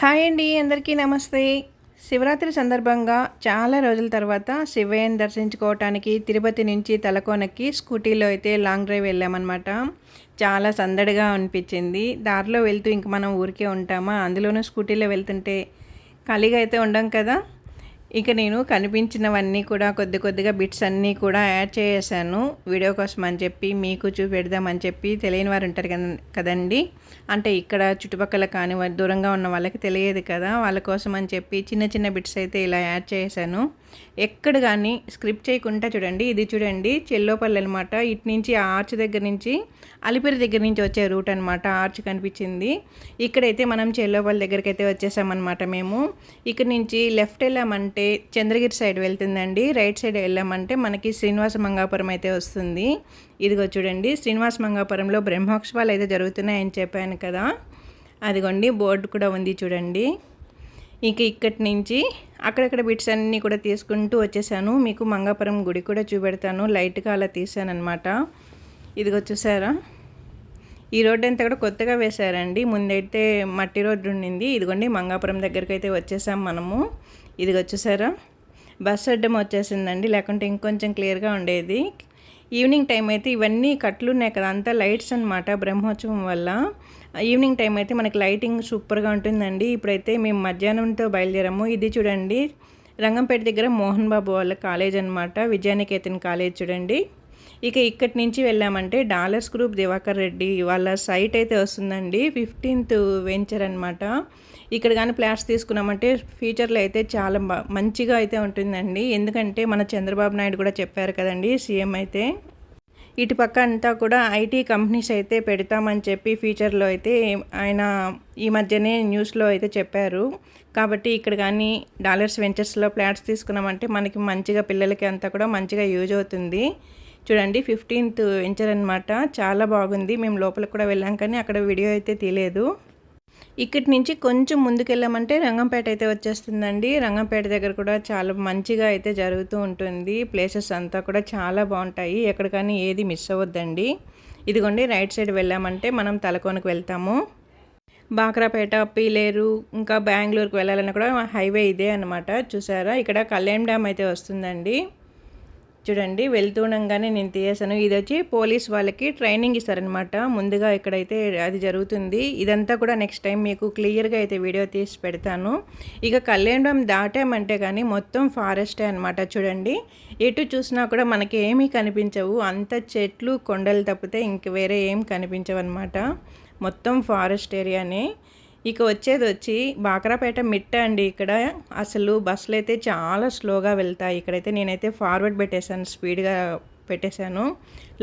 Hi అండి, అందరికీ నమస్తే. శివరాత్రి సందర్భంగా చాలా రోజుల తర్వాత శివయ్యని దర్శించుకోవటానికి తిరుపతి నుంచి తలకోనకి స్కూటీలో అయితే లాంగ్ డ్రైవ్ వెళ్ళామన్నమాట. చాలా సందడిగా అనిపించింది. దారిలో వెళ్తూ ఇంక మనం ఊరికే ఉంటామా, అందులోనూ స్కూటీలో వెళ్తుంటే ఖాళీగా అయితే ఉండం కదా. ఇక నేను కనిపించినవన్నీ కూడా కొద్ది కొద్దిగా బిట్స్ అన్నీ కూడా యాడ్ చేసేసాను వీడియో కోసం అని చెప్పి, మీకు చూపెడదామని చెప్పి. తెలియని వారు ఉంటారు కదండి, అంటే ఇక్కడ చుట్టుపక్కల కానీ దూరంగా ఉన్న వాళ్ళకి తెలియదు కదా, వాళ్ళ కోసం అని చెప్పి చిన్న చిన్న బిట్స్ అయితే ఇలా యాడ్ చేశాను. ఎక్కడ కానీ స్క్రిప్ట్ చేయకుండా చూడండి. ఇది చూడండి, చెల్లోపల్లి అనమాట. ఇటు నుంచి ఆ ఆర్చ్ దగ్గర నుంచి అలిపిరి దగ్గర నుంచి వచ్చే రూట్ అనమాట. ఆర్చ్ కనిపించింది. ఇక్కడైతే మనం చెల్లోపల్లి దగ్గరికి అయితే వచ్చేసామన్నమాట. మేము ఇక్కడ నుంచి లెఫ్ట్ వెళ్ళామంటే చంద్రగిరి సైడ్ వెళ్తుందండి, రైట్ సైడ్ వెళ్ళామంటే మనకి శ్రీనివాస మంగాపురం అయితే వస్తుంది. ఇదిగో చూడండి, శ్రీనివాస మంగాపురంలో బ్రహ్మోత్సవాలు అయితే జరుగుతున్నాయని చెప్పాను కదా, అదిగోండి బోర్డు కూడా ఉంది చూడండి. ఇంక ఇక్కడి నుంచి అక్కడక్కడ బిట్స్ అన్నీ కూడా తీసుకుంటూ వచ్చేసాను. మీకు మంగాపురం గుడి కూడా చూపెడతాను, లైట్గా అలా తీసాను అనమాట. ఇదిగో చూసారా, ఈ రోడ్డు అంతా కూడా కొత్తగా వేశారండి. ముందైతే మట్టి రోడ్డు ఉండింది. ఇదిగోండి మంగాపురం దగ్గరికి అయితే వచ్చేసాం మనము. ఇదిగో చూసారా, బస్ అడ్డం వచ్చేసిందండి, లేకుంటే ఇంకొంచెం క్లియర్గా ఉండేది. ఈవినింగ్ టైం అయితే ఇవన్నీ కట్లు ఉన్నాయి కదా, అంతా లైట్స్ అనమాట బ్రహ్మోత్సవం వల్ల. ఈవినింగ్ టైం అయితే మనకి లైటింగ్ సూపర్గా ఉంటుందండి. ఇప్పుడైతే మేము మధ్యాహ్నంతో బయలుదేరాము. ఇది చూడండి, రంగంపేట దగ్గర మోహన్ బాబు వాళ్ళ కాలేజ్ అనమాట, విద్యానికేతన్ కాలేజ్ చూడండి. ఇక ఇక్కడి నుంచి వెళ్ళామంటే డాలర్స్ గ్రూప్ దివాకర్ రెడ్డి వాళ్ళ సైట్ అయితే వస్తుందండి, 15th వెంచర్ అనమాట. ఇక్కడ కానీ ఫ్లాట్స్ తీసుకున్నామంటే ఫ్యూచర్లో అయితే చాలా మంచిగా అయితే ఉంటుందండి. ఎందుకంటే మన చంద్రబాబు నాయుడు కూడా చెప్పారు కదండి, సీఎం అయితే ఇటు పక్క అంతా కూడా ఐటీ కంపెనీస్ అయితే పెడతామని చెప్పి ఫ్యూచర్లో అయితే ఆయన ఈ మధ్యనే న్యూస్లో అయితే చెప్పారు. కాబట్టి ఇక్కడ కానీ డాలర్స్ వెంచర్స్లో ఫ్లాట్స్ తీసుకున్నామంటే మనకి మంచిగా పిల్లలకి అంతా కూడా మంచిగా యూజ్ అవుతుంది. చూడండి, 15th వెంచర్ అనమాట, చాలా బాగుంది. మేము లోపలికి కూడా వెళ్ళాం కానీ అక్కడ వీడియో అయితే తీయలేదు. ఇక్కడి నుంచి కొంచెం ముందుకెళ్ళామంటే రంగంపేట అయితే వచ్చేస్తుందండి. రంగంపేట దగ్గర కూడా చాలా మంచిగా అయితే జరుగుతూ ఉంటుంది. ప్లేసెస్ అంతా కూడా చాలా బాగుంటాయి, ఎక్కడ కానీ ఏది మిస్ అవ్వద్దండి. ఇదిగోండి, రైట్ సైడ్ వెళ్ళామంటే మనం తలకోనకు వెళ్తాము. బాక్రాపేట, పీలేరు, ఇంకా బెంగళూరుకు వెళ్ళాలన్నా కూడా హైవే ఇదే అనమాట. చూసారా, ఇక్కడ కళ్యాణ్ డ్యామ్ అయితే వస్తుందండి. చూడండి, వెళ్తుండగానే నేను తీసాను. ఇది వచ్చి పోలీస్ వాళ్ళకి ట్రైనింగ్ ఇస్తారనమాట ముందుగా, ఇక్కడైతే అది జరుగుతుంది. ఇదంతా కూడా నెక్స్ట్ టైం మీకు క్లియర్గా అయితే వీడియో తీసి పెడతాను. ఇక కళ్యాణం దాటామంటే కానీ మొత్తం ఫారెస్టే అనమాట. చూడండి, ఎటు చూసినా కూడా మనకి ఏమీ కనిపించవు, అంత చెట్లు కొండలు తప్పితే ఇంక వేరే ఏం కనిపించవు అనమాట. మొత్తం ఫారెస్ట్ ఏరియానే. ఇక వచ్చి బాక్రాపేట మిట్ట అండి. ఇక్కడ అసలు బస్సులు అయితే చాలా స్లోగా వెళ్తాయి. ఇక్కడైతే నేనైతే ఫార్వర్డ్ పెట్టేశాను, స్పీడ్గా పెట్టేశాను,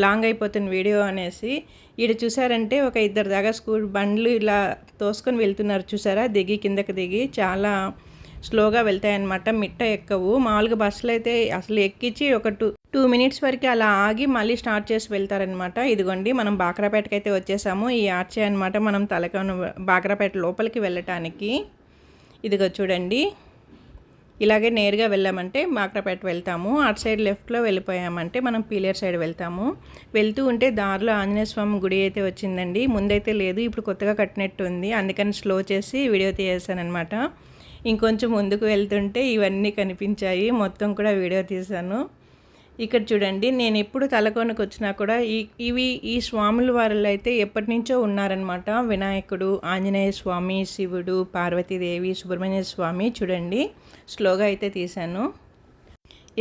లాంగ్ అయిపోతుంది వీడియో అనేసి. ఇక్కడ చూసారంటే ఒక ఇద్దరు దాకా బండ్లు ఇలా తోసుకొని వెళ్తున్నారు చూసారా, కిందకి దిగి చాలా స్లోగా వెళ్తాయన్నమాట. మిట్ట ఎక్కవు. మామూలుగా బస్సులు అయితే అసలు ఎక్కించి ఒక 2 minutes వరకు అలా ఆగి మళ్ళీ స్టార్ట్ చేసి వెళ్తారనమాట. ఇదిగోండి, మనం బాక్రాపేటకి అయితే వచ్చేసాము. ఈ ఆర్చే అనమాట మనం తలకోన బాక్రాపేట లోపలికి వెళ్ళటానికి. ఇదిగో చూడండి, ఇలాగే నేరుగా వెళ్ళామంటే బాక్రాపేట వెళ్తాము. అటు సైడ్ లెఫ్ట్లో వెళ్ళిపోయామంటే మనం పీలేరు సైడ్ వెళ్తాము. వెళ్తూ ఉంటే దారిలో ఆంజనేయ స్వామి గుడి అయితే వచ్చిందండి. ముందైతే లేదు, ఇప్పుడు కొత్తగా కట్టినట్టు ఉంది, అందుకని స్లో చేసి వీడియో తీసేసాను అనమాట. ఇంకొంచెం ముందుకు వెళ్తుంటే ఇవన్నీ కనిపించాయి, మొత్తం కూడా వీడియో తీశాను. ఇక్కడ చూడండి, నేను ఎప్పుడు తలకోనకు వచ్చినా కూడా ఈ స్వాముల వారిలో అయితే ఎప్పటి నుంచో ఉన్నారనమాట. వినాయకుడు, ఆంజనేయ స్వామి, శివుడు, పార్వతీదేవి, సుబ్రహ్మణ్య స్వామి. చూడండి, స్లోగా అయితే తీశాను.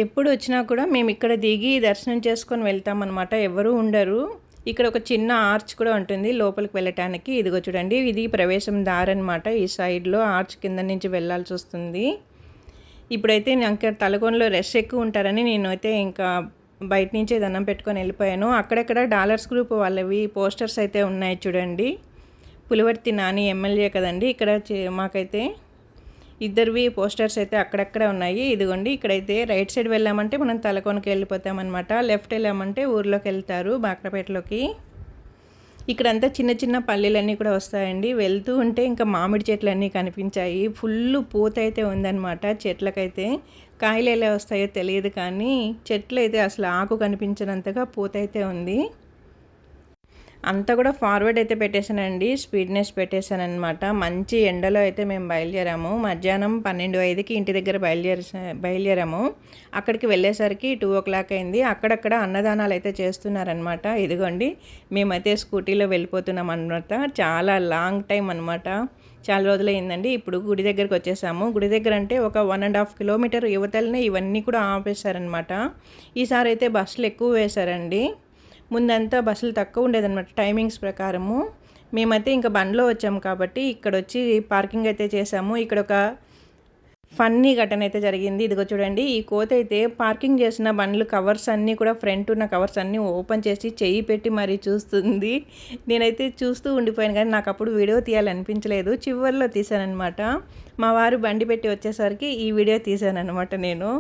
ఎప్పుడు వచ్చినా కూడా మేము ఇక్కడ దిగి దర్శనం చేసుకొని వెళ్తామన్నమాట, ఎవరు ఉండరు. ఇక్కడ ఒక చిన్న ఆర్చ్ కూడా ఉంటుంది లోపలికి వెళ్ళటానికి. ఇదిగో చూడండి, ఇది ప్రవేశం దారి అనమాట. ఈ సైడ్లో ఆర్చ్ కింద నుంచి వెళ్ళాల్సి వస్తుంది. ఇప్పుడైతే నాకు తలకోనలో రష్ ఎక్కువ ఉంటారని నేనైతే ఇంకా బయట నుంచే దండం పెట్టుకొని వెళ్ళిపోయాను. అక్కడక్కడ డాలర్స్ గ్రూప్ వాళ్ళవి పోస్టర్స్ అయితే ఉన్నాయి చూడండి. పులివర్తి నాని ఎమ్మెల్యే కదండి, ఇక్కడ మాకైతే ఇద్దరివి పోస్టర్స్ అయితే అక్కడక్కడ ఉన్నాయి. ఇదిగోండి, ఇక్కడైతే రైట్ సైడ్ వెళ్ళామంటే మనం తలకోనకి వెళ్ళిపోతామన్నమాట. లెఫ్ట్ వెళ్ళామంటే ఊర్లోకి వెళ్తారు, బాక్రాపేటలోకి. ఇక్కడంతా చిన్న చిన్న పల్లెలన్నీ కూడా వస్తాయండి. వెళ్తూ ఉంటే ఇంకా మామిడి చెట్లు అన్నీ కనిపించాయి. ఫుల్ పూత అయితే ఉందన్నమాట చెట్లకైతే. కాయలు ఎలా వస్తాయో తెలియదు కానీ చెట్లు అయితే అసలు ఆకు కనిపించినంతగా పూత అయితే ఉంది. అంతా కూడా ఫార్వర్డ్ అయితే పెట్టేశానండి, స్పీడ్నెస్ పెట్టేశానమాట. మంచి ఎండలో అయితే మేము బయలుదేరాము. మధ్యాహ్నం 12:05కి ఇంటి దగ్గర బయలుదేరాము. అక్కడికి వెళ్ళేసరికి 2:00 అయింది. అక్కడక్కడ అన్నదానాలు అయితే చేస్తున్నారనమాట. ఇదిగోండి మేమైతే స్కూటీలో వెళ్ళిపోతున్నాం అనమాట. చాలా లాంగ్ టైం అనమాట, చాలా రోజులైందండి. ఇప్పుడు గుడి దగ్గరికి వచ్చేసాము. గుడి దగ్గర అంటే ఒక 1.5 కిలోమీటర్ యువతలనే ఇవన్నీ కూడా ఆపేశారనమాట. ఈసారి అయితే బస్సులు ఎక్కువ వేశారండి. ముందంతా బస్సులు తక్కువ ఉండేదన్నమాట టైమింగ్స్ ప్రకారము. మేమైతే ఇంకా బండిలో వచ్చాము కాబట్టి ఇక్కడ వచ్చి పార్కింగ్ అయితే చేసాము. ఇక్కడ ఒక ఫన్నీ ఘటన అయితే జరిగింది. ఇదిగో చూడండి, ఈ కోత అయితే పార్కింగ్ చేసిన బండ్లు కవర్స్ అన్నీ కూడా, ఫ్రంట్ ఉన్న కవర్స్ అన్నీ ఓపెన్ చేసి చెయ్యి పెట్టి మరీ చూస్తుంది. నేనైతే చూస్తూ ఉండిపోయాను కానీ నాకు అప్పుడు వీడియో తీయాలనిపించలేదు. చివరిలో తీసానమాట. మా వారు బండి పెట్టి వచ్చేసరికి ఈ వీడియో తీసానమాట. నేను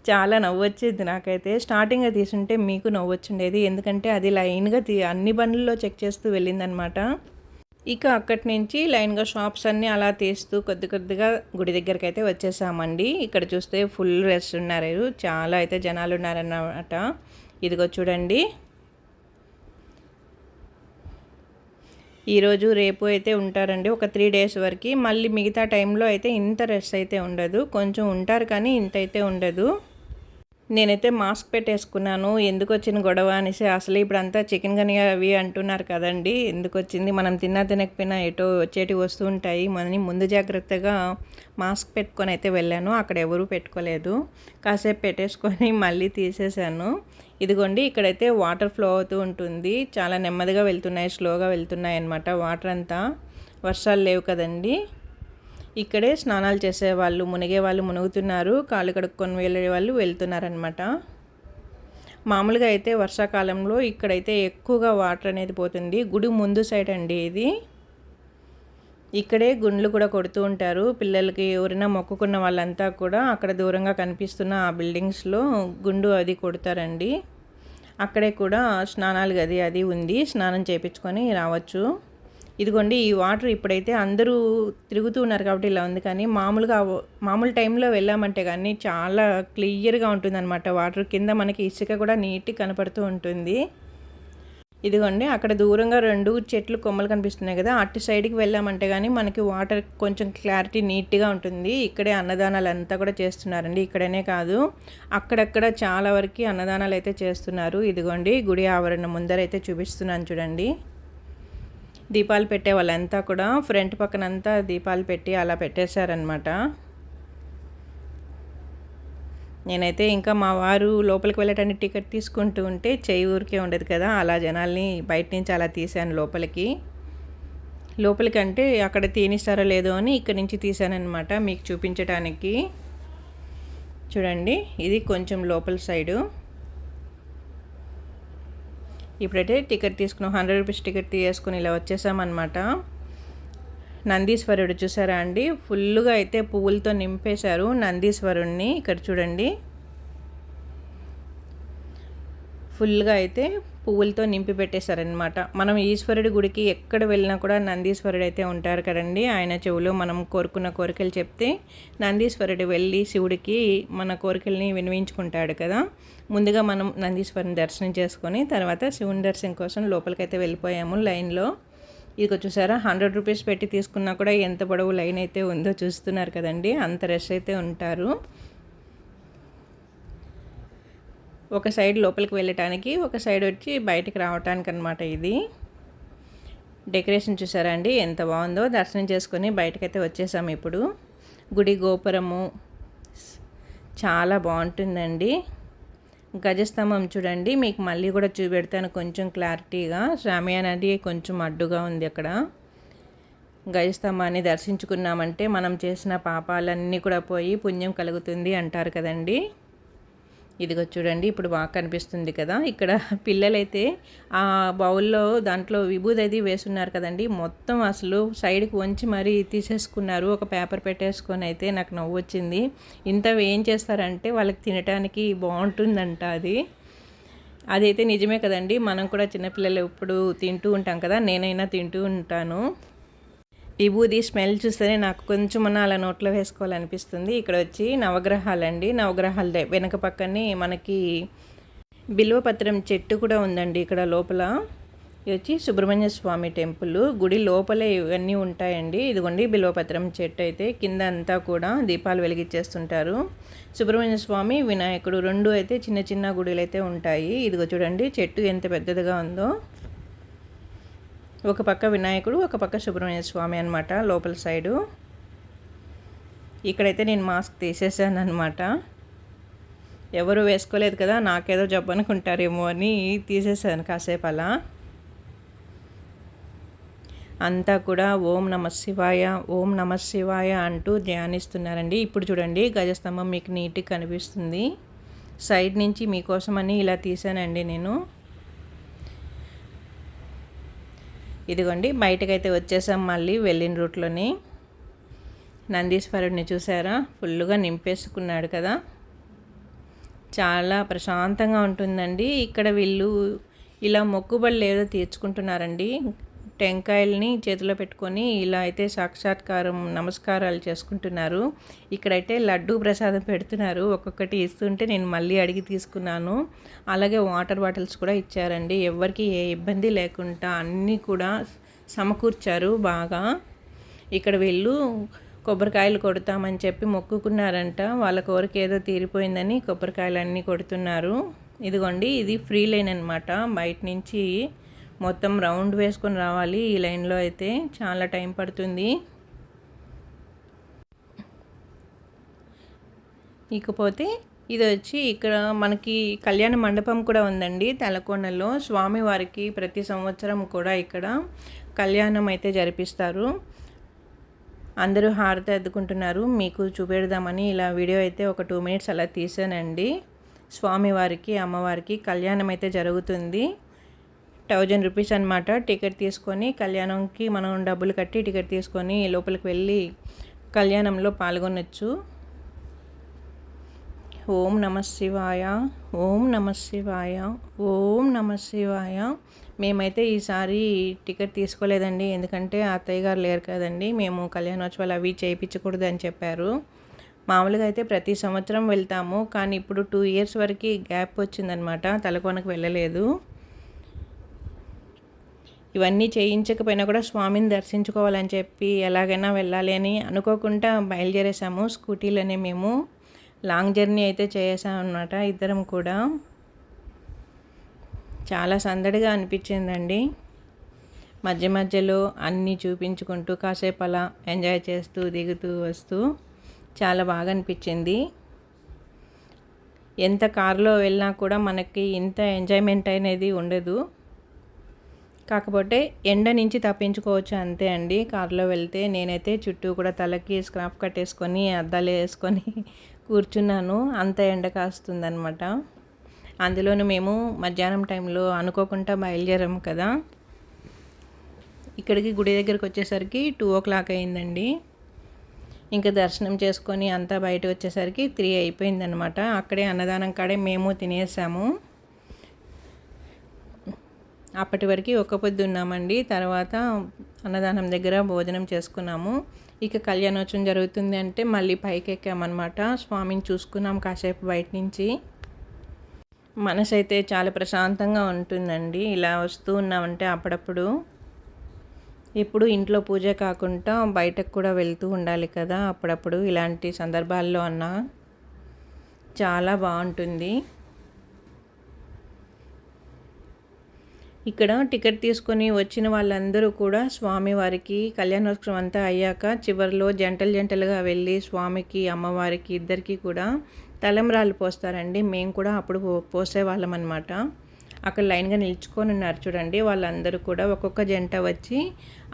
చాలా నవ్వొచ్చేది నాకైతే. స్టార్టింగ్గా తీసుంటే మీకు నవ్వొచ్చుండేది, ఎందుకంటే అది లైన్గా అన్ని బండ్లలో చెక్ చేస్తూ వెళ్ళిందనమాట. ఇక అక్కడి నుంచి లైన్గా షాప్స్ అన్నీ అలా తీస్తూ కొద్దిగా గుడి దగ్గరికి అయితే వచ్చేసామండి. ఇక్కడ చూస్తే ఫుల్ రష్ ఉన్నారు, చాలా అయితే జనాలు ఉన్నారన్నమాట. ఇదిగో చూడండి, ఈరోజు రేపు అయితే ఉంటారండి ఒక 3 days వరకు. మళ్ళీ మిగతా టైంలో అయితే ఇంత రష్ అయితే ఉండదు, కొంచెం ఉంటారు కానీ ఇంత అయితే ఉండదు. నేనైతే మాస్క్ పెట్టేసుకున్నాను. ఎందుకు వచ్చిన గొడవ అనేసి. అసలు ఇప్పుడంతా చికెన్ గని అవి అంటున్నారు కదండి, ఎందుకు వచ్చింది, మనం తినకపోయినా ఎటో వచ్చేటివి వస్తూ ఉంటాయి. మనని ముందు జాగ్రత్తగా మాస్క్ పెట్టుకొని అయితే వెళ్ళాను. అక్కడ ఎవరూ పెట్టుకోలేదు. కాసేపు పెట్టేసుకొని మళ్ళీ తీసేసాను. ఇదిగోండి, ఇక్కడైతే వాటర్ ఫ్లో అవుతూ ఉంటుంది. చాలా నెమ్మదిగా వెళ్తున్నాయి, స్లోగా వెళ్తున్నాయి అన్నమాట. వాటర్ అంతా వర్షాలు లేవు కదండి. ఇక్కడే స్నానాలు చేసేవాళ్ళు, మునిగే వాళ్ళు మునుగుతున్నారు, కాళ్ళు కడుక్కొని వెళ్ళే వాళ్ళు వెళ్తున్నారనమాట. మామూలుగా అయితే వర్షాకాలంలో ఇక్కడైతే ఎక్కువగా వాటర్ అనేది పోతుంది. గుడి ముందు సైడ్ అండి ఇది. ఇక్కడే గుండ్లు కూడా కొడుతూ ఉంటారు. పిల్లలకి ఎవరైనా మొక్కుకున్న వాళ్ళంతా కూడా అక్కడ దూరంగా కనిపిస్తున్న ఆ బిల్డింగ్స్లో గుండు అది కొడతారండి. అక్కడే కూడా స్నానాలు గది అది ఉంది, స్నానం చేయించుకొని రావచ్చు. ఇదిగోండి, ఈ వాటర్ ఇప్పుడైతే అందరూ తిరుగుతూ ఉన్నారు కాబట్టి ఇలా ఉంది, కానీ మామూలు టైంలో వెళ్ళామంటే కానీ చాలా క్లియర్గా ఉంటుందన్నమాట. వాటర్ కింద మనకి ఇసుక కూడా నీట్గా కనపడుతూ ఉంటుంది. ఇదిగోండి, అక్కడ దూరంగా 2 చెట్లు కొమ్మలు కనిపిస్తున్నాయి కదా, అటు సైడ్కి వెళ్ళామంటే కానీ మనకి వాటర్ కొంచెం క్లారిటీ నీట్గా ఉంటుంది. ఇక్కడే అన్నదానాలు అంతా కూడా చేస్తున్నారండి. ఇక్కడనే కాదు, అక్కడక్కడ చాలా వరకు అన్నదానాలు అయితే చేస్తున్నారు. ఇదిగోండి, గుడి ఆవరణ ముందర అయితే చూపిస్తున్నాను చూడండి. దీపాలు పెట్టే వాళ్ళంతా కూడా ఫ్రంట్ పక్కనంతా దీపాలు పెట్టి అలా పెట్టేశారనమాట. నేనైతే ఇంకా మా వారు లోపలికి వెళ్ళటానికి టికెట్ తీసుకుంటూ ఉంటే చెయ్యి ఊరికే ఉండదు కదా, అలా జనాల్ని బయట నుంచి అలా తీసాను లోపలికి అంటే అక్కడ తీనిస్తారో లేదో అని ఇక్కడి నుంచి తీసానమాట మీకు చూపించడానికి. చూడండి, ఇది కొంచెం లోపల సైడు. ఇప్పుడైతే టికెట్ తీసుకున్నాం, 100 రూపీస్ టికెట్ తీసుకుని ఇలా వచ్చేసామన్నమాట. నందీశ్వరుడు చూసారా అండి, ఫుల్గా అయితే పువ్వులతో నింపేశారు నందీశ్వరుణ్ణి. ఇక్కడ చూడండి, ఫుల్గా అయితే పువ్వులతో నింపి పెట్టేశారనమాట. మనం ఈశ్వరుడి గుడికి ఎక్కడ వెళ్ళినా కూడా నందీశ్వరుడు అయితే ఉంటారు కదండి. ఆయన చెవులో మనం కోరుకున్న కోరికలు చెప్తే నందీశ్వరుడు వెళ్ళి శివుడికి మన కోరికల్ని వినిపించుకుంటాడు కదా. ముందుగా మనం నందీశ్వరుని దర్శనం చేసుకొని తర్వాత శివుని దర్శనం కోసం లోపలికైతే వెళ్ళిపోయాము లైన్లో. ఇదిగో చూసారా, 100 రూపీస్ పెట్టి తీసుకున్నా కూడా ఎంత పొడవు లైన్ అయితే ఉందో చూస్తున్నారు కదండి, అంత రష్ అయితే ఉంటారు. ఒక సైడ్ లోపలికి వెళ్ళటానికి, ఒక సైడ్ వచ్చి బయటికి రావటానికి అనమాట. ఇది డెకరేషన్ చూసారా అండి ఎంత బాగుందో. దర్శనం చేసుకొని బయటకైతే వచ్చేసాము. ఇప్పుడు గుడి గోపురము చాలా బాగుంటుందండి. గజస్తంభం చూడండి, మీకు మళ్ళీ కూడా చూపెడతాను కొంచెం క్లారిటీగా. షామియానా అనేది కొంచెం అడ్డుగా ఉంది అక్కడ. గజస్తంభాన్ని దర్శించుకున్నామంటే మనం చేసిన పాపాలన్నీ కూడా పోయి పుణ్యం కలుగుతుంది అంటారు కదండి. ఇదిగో చూడండి, ఇప్పుడు బాగా కనిపిస్తుంది కదా. ఇక్కడ పిల్లలైతే ఆ బౌల్లో దాంట్లో విభూది అది వేసున్నారు కదండి, మొత్తం అసలు సైడ్కి వంచి మరీ తీసేసుకున్నారు. ఒక పేపర్ పెట్టేసుకొని అయితే నాకు నవ్వు వచ్చింది. ఇంత ఏం చేస్తారంటే వాళ్ళకి తినడానికి బాగుంటుందంట అదైతే నిజమే కదండి. మనం కూడా చిన్నపిల్లలు ఎప్పుడు తింటూ ఉంటాం కదా, నేనైనా తింటూ ఉంటాను. విభూది స్మెల్ చూస్తేనే నాకు కొంచెం అలా నోట్లో వేసుకోవాలనిపిస్తుంది. ఇక్కడ వచ్చి నవగ్రహాలండి, నవగ్రహాల వెనక పక్కనే మనకి బిల్వపత్రం చెట్టు కూడా ఉందండి ఇక్కడ లోపల. ఇది వచ్చి సుబ్రహ్మణ్య స్వామి టెంపుల్. గుడి లోపలే ఇవన్నీ ఉంటాయండి. ఇదిగోండి బిల్వపత్రం చెట్టు అయితే కింద అంతా కూడా దీపాలు వెలిగించేస్తుంటారు. సుబ్రహ్మణ్య స్వామి, వినాయకుడు రెండు అయితే చిన్న చిన్న గుడిలు అయితే ఉంటాయి. ఇదిగో చూడండి చెట్టు ఎంత పెద్దదిగా ఉందో. ఒక పక్క వినాయకుడు, ఒక పక్క సుబ్రహ్మణ్య స్వామి అనమాట లోపల సైడు. ఇక్కడైతే నేను మాస్క్ తీసేసాను అనమాట. ఎవరు వేసుకోలేదు కదా, నాకేదో జబ్బు అనుకుంటారేమో అని తీసేసాను కాసేపు అలా. అంతా కూడా ఓం నమ శివాయ, ఓం నమ శివాయ అంటూ ధ్యానిస్తున్నారండి. ఇప్పుడు చూడండి గజస్తంభం మీకు నీట్గా కనిపిస్తుంది. సైడ్ నుంచి మీకోసమని ఇలా తీసానండి నేను. ఇదిగోండి బయటకైతే వచ్చేసాం మళ్ళీ వెళ్ళిన రూట్లోని. నందీశ్వరుడిని చూసారా, ఫుల్గా నింపేసుకున్నాడు కదా. చాలా ప్రశాంతంగా ఉంటుందండి. ఇక్కడ వీళ్ళు ఇలా మొక్కుబడులు ఏదో తీర్చుకుంటున్నారండి. టెంకాయల్ని చేతిలో పెట్టుకొని ఇలా అయితే సాక్షాత్కారం నమస్కారాలు చేసుకుంటున్నారు. ఇక్కడైతే లడ్డూ ప్రసాదం పెడుతున్నారు. ఒక్కొక్కటి ఇస్తుంటే నేను మళ్ళీ అడిగి తీసుకున్నాను. అలాగే వాటర్ బాటిల్స్ కూడా ఇచ్చారండి. ఎవరికి ఏ ఇబ్బంది లేకుండా అన్నీ కూడా సమకూర్చారు బాగా. ఇక్కడ వీళ్ళు కొబ్బరికాయలు కొడతామని చెప్పి మొక్కుకున్నారంట. వాళ్ళ కోరిక ఏదో తీరిపోయిందని కొబ్బరికాయలు అన్నీ కొడుతున్నారు. ఇదిగోండి ఇది ఫ్రీ లైన్ అనమాట. బయట నుంచి మొత్తం రౌండ్ వేసుకొని రావాలి. ఈ లైన్లో అయితే చాలా టైం పడుతుంది. ఇకపోతే ఇది వచ్చి ఇక్కడ మనకి కళ్యాణ మండపం కూడా ఉందండి తలకోనలో. స్వామివారికి ప్రతి సంవత్సరం కూడా ఇక్కడ కళ్యాణం అయితే జరిపిస్తారు. అందరూ హారతి అద్దుకుంటున్నారు. మీకు చూపెడదామని ఇలా వీడియో అయితే ఒక 2 minutes అలా తీసానండి. స్వామివారికి అమ్మవారికి కళ్యాణం అయితే జరుగుతుంది. 1000 రూపీస్ అనమాట. టికెట్ తీసుకొని కళ్యాణంకి మనం డబ్బులు కట్టి టికెట్ తీసుకొని లోపలికి వెళ్ళి కళ్యాణంలో పాల్గొనొచ్చు. ఓం నమ శివాయ, ఓం నమ శివాయ, ఓం నమ శివాయ. మేమైతే ఈసారి టికెట్ తీసుకోలేదండి, ఎందుకంటే అత్తయ్య గారు లేరు కదండి. మేము కళ్యాణోత్సవాలు అవి చేయించకూడదు అని చెప్పారు. మామూలుగా అయితే ప్రతి సంవత్సరం వెళ్తాము, కానీ ఇప్పుడు 2 years వరకు గ్యాప్ వచ్చిందనమాట. తలకోనకు వెళ్ళలేదు. ఇవన్నీ చేయించకపోయినా కూడా స్వామిని దర్శించుకోవాలని చెప్పి ఎలాగైనా వెళ్ళాలి అని అనుకోకుండా బయలుదేరేసాము. స్కూటీలోనే మేము లాంగ్ జర్నీ అయితే చేసాం అన్నమాట ఇద్దరం కూడా. చాలా సందడిగా అనిపించిందండి. మధ్య మధ్యలో అన్నీ చూపించుకుంటూ కాసేపు అలా ఎంజాయ్ చేస్తూ దిగుతూ వస్తూ చాలా బాగా అనిపించింది. ఎంత కారులో వెళ్ళినా కూడా మనకి ఇంత ఎంజాయ్మెంట్ అనేది ఉండదు. కాకపోతే ఎండ నుంచి తప్పించుకోవచ్చు అంతే అండి కారులో వెళ్తే. నేనైతే చుట్టూ కూడా తలకి స్క్రాఫ్ కట్టేసుకొని అద్దాలు వేసుకొని కూర్చున్నాను. అంత ఎండ కాస్తుందన్నమాట. అందులోనూ మేము మధ్యాహ్నం టైంలో అనుకోకుండా బయలుదేరాము కదా. ఇక్కడికి గుడి దగ్గరికి వచ్చేసరికి 2 o'clock అయిందండి. ఇంకా దర్శనం చేసుకొని అంతా బయటకు వచ్చేసరికి 3 అయిపోయిందనమాట. అక్కడే అన్నదానం కాడే మేము తినేసాము. అప్పటి వరకు ఒక్క పొద్దు ఉన్నామండి. తర్వాత అన్నదానం దగ్గర భోజనం చేసుకున్నాము. ఇక కళ్యాణోత్సవం జరుగుతుంది అంటే మళ్ళీ పైకి ఎక్కామన్నమాట. స్వామిని చూసుకున్నాం కాసేపు బయట నుంచి. మనసు అయితే చాలా ప్రశాంతంగా ఉంటుందండి ఇలా వస్తూ ఉన్నామంటే అప్పుడప్పుడు. ఎప్పుడు ఇంట్లో పూజ కాకుండా బయటకు కూడా వెళ్తూ ఉండాలి కదా అప్పుడప్పుడు. ఇలాంటి సందర్భాల్లో అన్నా చాలా బాగుంటుంది. ఇక్కడ టికెట్ తీసుకొని వచ్చిన వాళ్ళందరూ కూడా స్వామివారికి కళ్యాణోత్సవం అంతా అయ్యాక చివరిలో జంటలుగా వెళ్ళి స్వామికి అమ్మవారికి ఇద్దరికి కూడా తలంబ్రాలు పోస్తారండి. మేము కూడా అప్పుడు పోసేవాళ్ళం అనమాట. అక్కడ లైన్గా నిల్చుకొని ఉన్నారు చూడండి. వాళ్ళందరూ కూడా ఒక్కొక్క జంట వచ్చి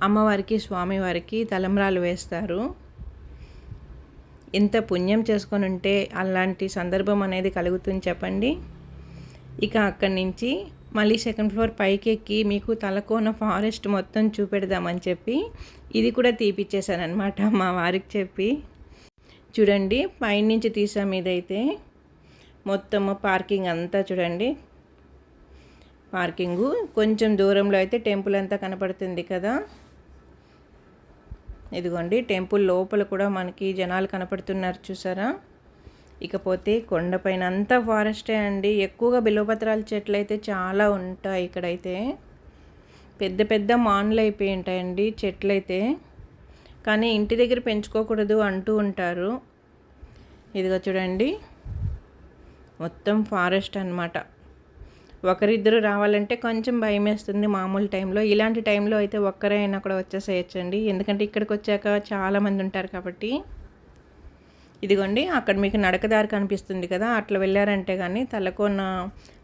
అమ్మవారికి స్వామివారికి తలంబ్రాలు వేస్తారు. ఎంత పుణ్యం చేసుకొని ఉంటే అలాంటి సందర్భం అనేది కలుగుతుంది చెప్పండి. ఇక అక్కడి నుంచి మళ్ళీ 2nd floor పైకి ఎక్కి మీకు తలకోన ఫారెస్ట్ మొత్తం చూపెడదామని చెప్పి ఇది కూడా తీపిచ్చేసాను అనమాట మా వారికి చెప్పి. చూడండి పైనుంచి తీసాం. ఇదైతే మొత్తము పార్కింగ్ అంతా చూడండి. పార్కింగు కొంచెం దూరంలో అయితే టెంపుల్ అంతా కనపడుతుంది కదా. ఇదిగోండి టెంపుల్ లోపల కూడా మనకి జనాలు కనపడుతున్నారు చూసారా. ఇకపోతే కొండపైన అంతా ఫారెస్టే అండి. ఎక్కువగా బిల్వపత్రాల చెట్లు అయితే చాలా ఉంటాయి ఇక్కడైతే. పెద్ద పెద్ద మానులు అయిపోయి ఉంటాయండి చెట్లయితే. కానీ ఇంటి దగ్గర పెంచుకోకూడదు అంటూ ఉంటారు. ఇదిగో చూడండి, మొత్తం ఫారెస్ట్ అనమాట. ఒకరిద్దరు రావాలంటే కొంచెం భయమేస్తుంది మామూలు టైంలో. ఇలాంటి టైంలో అయితే ఒక్కరే అయినా కూడా వచ్చేసేయచ్చండి, ఎందుకంటే ఇక్కడికి వచ్చాక చాలామంది ఉంటారు కాబట్టి. ఇదిగోండి, అక్కడ మీకు నడకదారి కనిపిస్తుంది కదా, అట్లా వెళ్ళారంటే కానీ తలకోన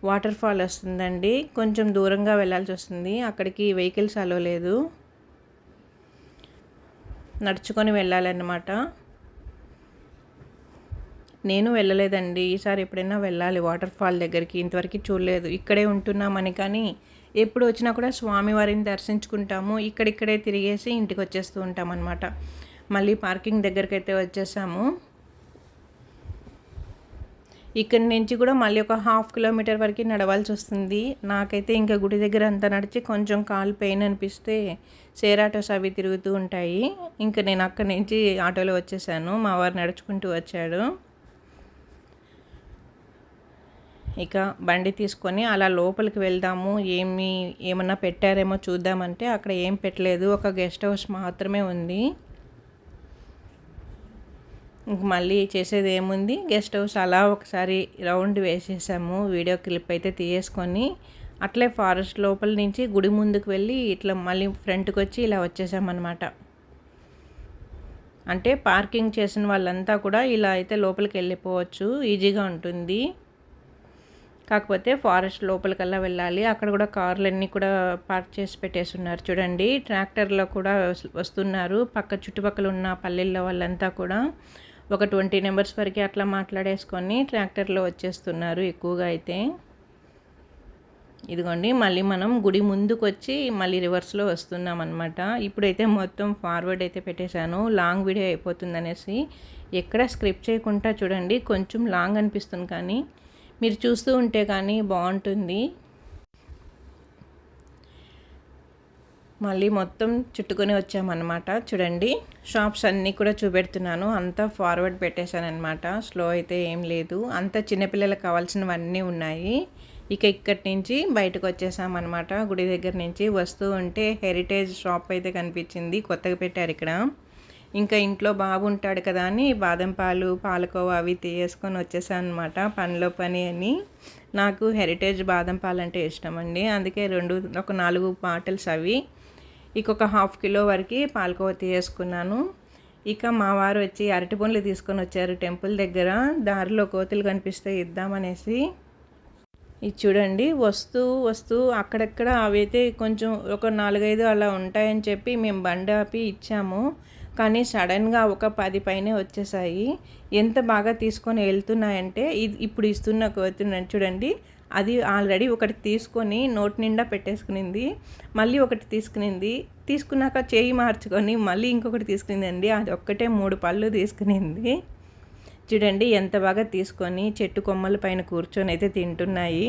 వాటర్ ఫాల్ వస్తుందండి. కొంచెం దూరంగా వెళ్ళాల్సి వస్తుంది, అక్కడికి వెహికల్స్ అలో లేదు, నడుచుకొని వెళ్ళాలన్నమాట. నేను వెళ్ళలేదండి, ఈసారి ఎప్పుడైనా వెళ్ళాలి వాటర్ ఫాల్ దగ్గరికి. ఇంతవరకు చూడలేదు, ఇక్కడే ఉంటున్నామని. కానీ ఎప్పుడు వచ్చినా కూడా స్వామివారిని దర్శించుకుంటాము, ఇక్కడిక్కడే తిరిగేసి ఇంటికి వచ్చేస్తూ ఉంటాం అన్నమాట. మళ్ళీ పార్కింగ్ దగ్గరికి అయితే వచ్చేసాము. ఇక్కడి నుంచి కూడా మళ్ళీ ఒక 1/2 కిలోమీటర్ వరకు నడవాల్సి వస్తుంది. నాకైతే ఇంకా గుడి దగ్గర అంతా నడిచి కొంచెం కాలు పెయిన్ అనిపిస్తే షేర్ ఆటోస్ అవి తిరుగుతూ ఉంటాయి. ఇంకా నేను అక్కడి నుంచి ఆటోలో వచ్చేసాను, మా వారు నడుచుకుంటూ వచ్చాడు. ఇక బండి తీసుకొని అలా లోపలికి వెళ్దాము, ఏమన్నా పెట్టారేమో చూద్దామంటే అక్కడ ఏం పెట్టలేదు, ఒక గెస్ట్ హౌస్ మాత్రమే ఉంది. ఇంక మళ్ళీ చేసేది ఏముంది, గెస్ట్ హౌస్ అలా ఒకసారి రౌండ్ వేసేసాము, వీడియో క్లిప్ అయితే తీయేసుకొని అట్లే ఫారెస్ట్ లోపల నుంచి గుడి ముందుకు వెళ్ళి ఇట్లా మళ్ళీ ఫ్రంట్కి వచ్చి ఇలా వచ్చేసామన్నమాట. అంటే పార్కింగ్ చేసిన వాళ్ళంతా కూడా ఇలా అయితే లోపలికి వెళ్ళిపోవచ్చు, ఈజీగా ఉంటుంది. కాకపోతే ఫారెస్ట్ లోపలికల్లా వెళ్ళాలి. అక్కడ కూడా కార్లన్నీ కూడా పార్క్ చేసి పెట్టేసి ఉన్నారు చూడండి. ట్రాక్టర్లో కూడా వస్తున్నారు, పక్క చుట్టుపక్కల ఉన్న పల్లెల్లో వాళ్ళంతా కూడా ఒక 20 నెంబర్స్ వరకు అట్లా మాట్లాడేసుకొని ట్రాక్టర్లో వచ్చేస్తున్నారు ఎక్కువగా అయితే. ఇదిగోండి, మళ్ళీ మనం గుడి ముందుకు వచ్చి మళ్ళీ రివర్స్లో వస్తున్నాం అనమాట. ఇప్పుడైతే మొత్తం ఫార్వర్డ్ అయితే పెట్టేశాను, లాంగ్ వీడియో అయిపోతుంది అనేసి. ఎక్కడ స్క్రిప్ట్ చేయకుండా చూడండి, కొంచెం లాంగ్ అనిపిస్తుంది కానీ మీరు చూస్తూ ఉంటే కానీ బాగుంటుంది. మళ్ళీ మొత్తం చుట్టుకొని వచ్చామన్నమాట. చూడండి, షాప్స్ అన్నీ కూడా చూపెడుతున్నాను, అంతా ఫార్వర్డ్ పెట్టేశాను అనమాట. స్లో అయితే ఏం లేదు, అంతా చిన్నపిల్లలకు కావాల్సినవన్నీ ఉన్నాయి. ఇక ఇక్కడి నుంచి బయటకు వచ్చేసామన్నమాట. గుడి దగ్గర నుంచి వస్తూ ఉంటే హెరిటేజ్ షాప్ అయితే కనిపించింది, కొత్తగా పెట్టారు ఇక్కడ. ఇంకా ఇంట్లో బాబు ఉంటాడు కదా అని బాదం పాలు, పాలకోవా అవి తీసుకొని వచ్చేసాను అనమాట, పనిలో పని అని. నాకు హెరిటేజ్ బాదం పాలు అంటే ఇష్టం అండి, అందుకే ఒక 4 బాటిల్స్ అవి, ఇక ఒక 1/2 కిలో వరకు పాలకోవా తీసుకున్నాను. ఇక మా వారు వచ్చి అరటి పండ్లు తీసుకొని వచ్చారు టెంపుల్ దగ్గర, దారిలో కోతులు కనిపిస్తే ఇద్దామనేసి. ఇది చూడండి, వస్తూ అక్కడక్కడ అవైతే కొంచెం ఒక 4-5 అలా ఉంటాయని చెప్పి మేము బండి ఆపి ఇచ్చాము. కానీ సడన్గా ఒక 10 పైనే వచ్చేసాయి. ఎంత బాగా తీసుకొని వెళ్తున్నాయంటే, ఇప్పుడు ఇస్తున్న కోతున్నాను చూడండి, అది ఆల్రెడీ ఒకటి తీసుకొని నోటి నిండా పెట్టేసుకునింది, మళ్ళీ ఒకటి తీసుకున్నాక చేయి మార్చుకొని మళ్ళీ ఇంకొకటి తీసుకునిందండి. అది ఒక్కటే 3 పళ్ళు తీసుకునింది. చూడండి ఎంత బాగా తీసుకొని చెట్టు కొమ్మల పైన కూర్చొని అయితే తింటున్నాయి.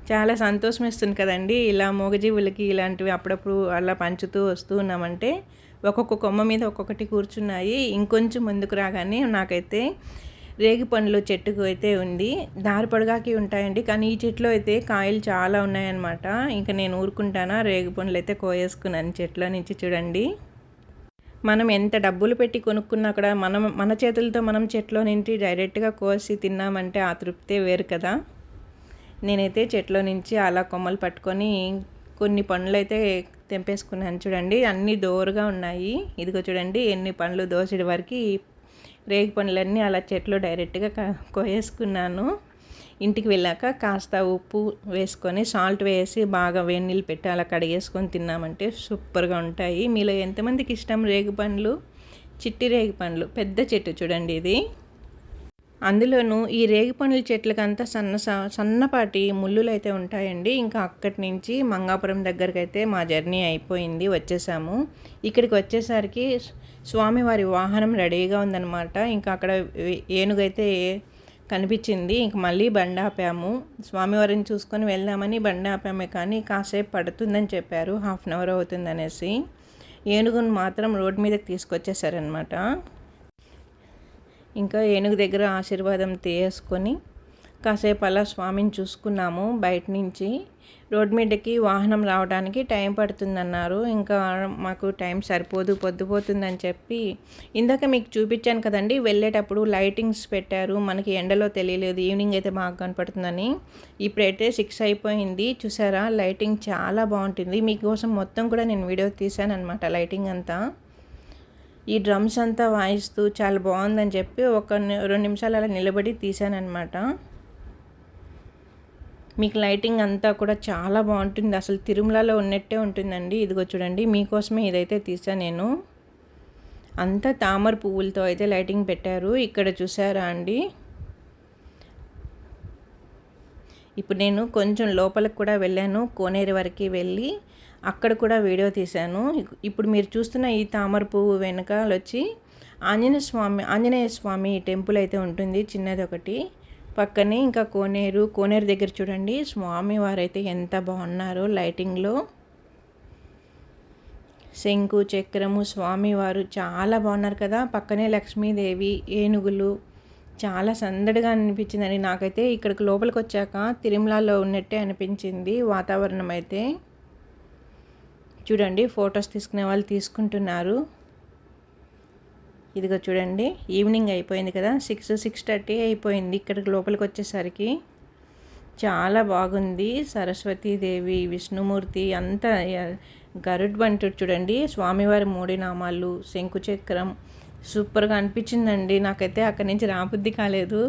చాలా సంతోషం ఇస్తుంది కదండి, ఇలా మూగజీవులకి ఇలాంటివి అప్పుడప్పుడు అలా పంచుతూ వస్తూ ఉన్నామంటే. ఒక్కొక్క కొమ్మ మీద ఒక్కొక్కటి కూర్చున్నాయి. ఇంకొంచెం ముందుకు రాగానే నాకైతే రేగి పండ్లు చెట్టుకు అయితే ఉంది, దారి పొడగాకి ఉంటాయండి, కానీ ఈ చెట్లో అయితే కాయలు చాలా ఉన్నాయన్నమాట. ఇంకా నేను ఊరుకుంటానా, రేగి పండ్లు అయితే కోయేసుకున్నాను చెట్లో నుంచి. చూడండి, మనం ఎంత డబ్బులు పెట్టి కొనుక్కున్నా కూడా మన చేతులతో మనం చెట్లో నుంచి డైరెక్ట్గా కోసి తిన్నామంటే ఆ తృప్తే వేరు కదా. నేనైతే చెట్లో నుంచి అలా కొమ్మలు పట్టుకొని కొన్ని పండ్లు అయితే తెంపేసుకున్నాను. చూడండి, అన్నీ దోరగా ఉన్నాయి. ఇదిగో చూడండి ఎన్ని పండ్లు, దోసడి వరకు రేగి పండ్లన్నీ అలా చెట్లు డైరెక్ట్గా కోయేసుకున్నాను. ఇంటికి వెళ్ళాక కాస్త ఉప్పు వేసుకొని సాల్ట్ వేసి బాగా వేడి నీళ్ళు పెట్టి అలా కడిగేసుకొని తిన్నామంటే సూపర్గా ఉంటాయి. మీలో ఎంతమందికి ఇష్టం రేగి పండ్లు? చిట్టి రేగి పండ్లు, పెద్ద చెట్టు చూడండి ఇది. అందులోనూ ఈ రేగి పండ్ల చెట్లకంతా సన్నపాటి ముళ్ళులు అయితే ఉంటాయండి. ఇంకా అక్కడి నుంచి మంగాపురం దగ్గరికి అయితే మా జర్నీ అయిపోయింది, వచ్చేసాము. ఇక్కడికి వచ్చేసరికి స్వామివారి వాహనం రెడీగా ఉందన్నమాట. ఇంకా అక్కడ ఏనుగైతే కనిపించింది. ఇంక మళ్ళీ బండి ఆపాము, స్వామివారిని చూసుకొని వెళ్దామని బండి ఆపామే, కానీ కాసేపు పడుతుందని చెప్పారు, 1/2 అవర్ అవుతుందనేసి. ఏనుగును మాత్రం రోడ్డు మీదకి తీసుకొచ్చేసారనమాట. ఇంకా ఏనుగు దగ్గర ఆశీర్వాదం తీసుకొని కాసేపు అలా స్వామిని చూసుకున్నాము బయట నుంచి. రోడ్ మీదకి వాహనం రావడానికి టైం పడుతుందన్నారు. ఇంకా మాకు టైం సరిపోదు, పొద్దుపోతుందని చెప్పి ఇందాక మీకు చూపించాను కదండి, వెళ్ళేటప్పుడు లైటింగ్స్ పెట్టారు. మనకి ఎండలో తెలియలేదు, ఈవినింగ్ అయితే బాగా కనపడుతుందని. ఇప్పుడైతే 6 అయిపోయింది. చూసారా, లైటింగ్ చాలా బాగుంటుంది. మీకోసం మొత్తం కూడా నేను వీడియో తీశాను అనమాట, లైటింగ్ అంతా. ఈ డ్రమ్స్ అంతా వాయిస్తూ చాలా బాగుందని చెప్పి 2 నిమిషాలు అలా నిలబడి తీశానమాట. మీకు లైటింగ్ అంతా కూడా చాలా బాగుంటుంది, అసలు తిరుమలలో ఉన్నట్టే ఉంటుందండి. ఇదిగో చూడండి, మీకోసమే ఇదైతే తీసా నేను. అంతా తామర పువ్వులతో అయితే లైటింగ్ పెట్టారు. ఇక్కడ చూసారా అండి, ఇప్పుడు నేను కొంచెం లోపలికి కూడా వెళ్ళాను, కోనేరు వరకు వెళ్ళి అక్కడ కూడా వీడియో తీశాను. ఇప్పుడు మీరు చూస్తున్న ఈ తామర పువ్వు వెనకాల వచ్చి ఆంజనేయ స్వామి టెంపుల్ అయితే ఉంటుంది, చిన్నది ఒకటి. పక్కనే ఇంకా కోనేరు దగ్గర చూడండి, స్వామి వారైతే ఎంత బాగున్నారో లైటింగ్లో. శంకు చక్రము స్వామివారు చాలా బాగున్నారు కదా. పక్కనే లక్ష్మీదేవి, ఏనుగులు, చాలా సందడిగా అనిపించిందండి నాకైతే. ఇక్కడికి లోపలికి వచ్చాక తిరుమలలో ఉన్నట్టే అనిపించింది వాతావరణం అయితే. చూడండి, ఫొటోస్ తీసుకునే వాళ్ళు తీసుకుంటున్నారు. ఇదిగో చూడండి, ఈవినింగ్ అయిపోయింది కదా, 6:30 అయిపోయింది ఇక్కడికి లోపలికి వచ్చేసరికి. చాలా బాగుంది. సరస్వతీదేవి, విష్ణుమూర్తి అంతా గరుడ్ బంటుడు చూడండి, స్వామివారి 3 నామాలు, శంకుచక్రం, సూపర్గా అనిపించిందండి నాకైతే. అక్కడి నుంచి రాబుద్ది కాలేదు.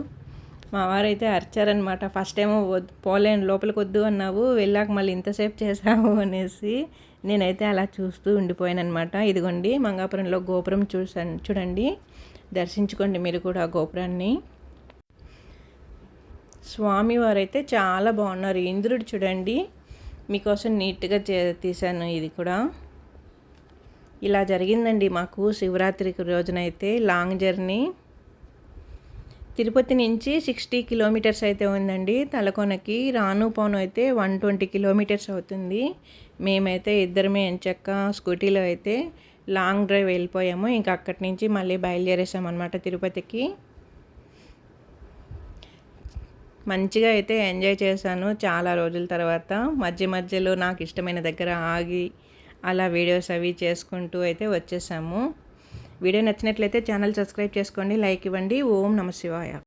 మా వారైతే అరిచారనమాట, ఫస్ట్ ఏమో పోలేను, లోపలికి వద్దు అన్నావు, వెళ్ళాక మళ్ళీ ఇంతసేపు చేసావు అనేసి. నేనైతే అలా చూస్తూ ఉండిపోయానమాట. ఇదిగోండి, మంగాపురంలో గోపురం చూడండి, దర్శించుకోండి మీరు కూడా గోపురాన్ని. స్వామివారైతే చాలా బాగున్నారు. ఇంద్రుడు చూడండి, మీకోసం నీట్గా తీశాను. ఇది కూడా ఇలా జరిగిందండి మాకు శివరాత్రికి రోజునైతే లాంగ్ జర్నీ. తిరుపతి నుంచి 60 కిలోమీటర్స్ అయితే ఉందండి తలకోనకి. రాను పోను అయితే 120 కిలోమీటర్స్ అవుతుంది. మేమైతే ఇద్దరమే ఎంచక్క స్కూటీలో అయితే లాంగ్ డ్రైవ్ వెళ్ళిపోయాము. ఇంకా అక్కడి నుంచి మళ్ళీ బయలుదేరేసామన్నమాట తిరుపతికి. మంచిగా అయితే ఎంజాయ్ చేశాను చాలా రోజుల తర్వాత. మధ్యలో నాకు ఇష్టమైన దగ్గర ఆగి అలా వీడియోస్ అవి చేసుకుంటూ అయితే వచ్చేసాము. వీడియో నచ్చినట్లయితే ఛానల్ సబ్స్క్రైబ్ చేసుకోండి, లైక్ ఇవ్వండి. ఓం నమ శివాయ.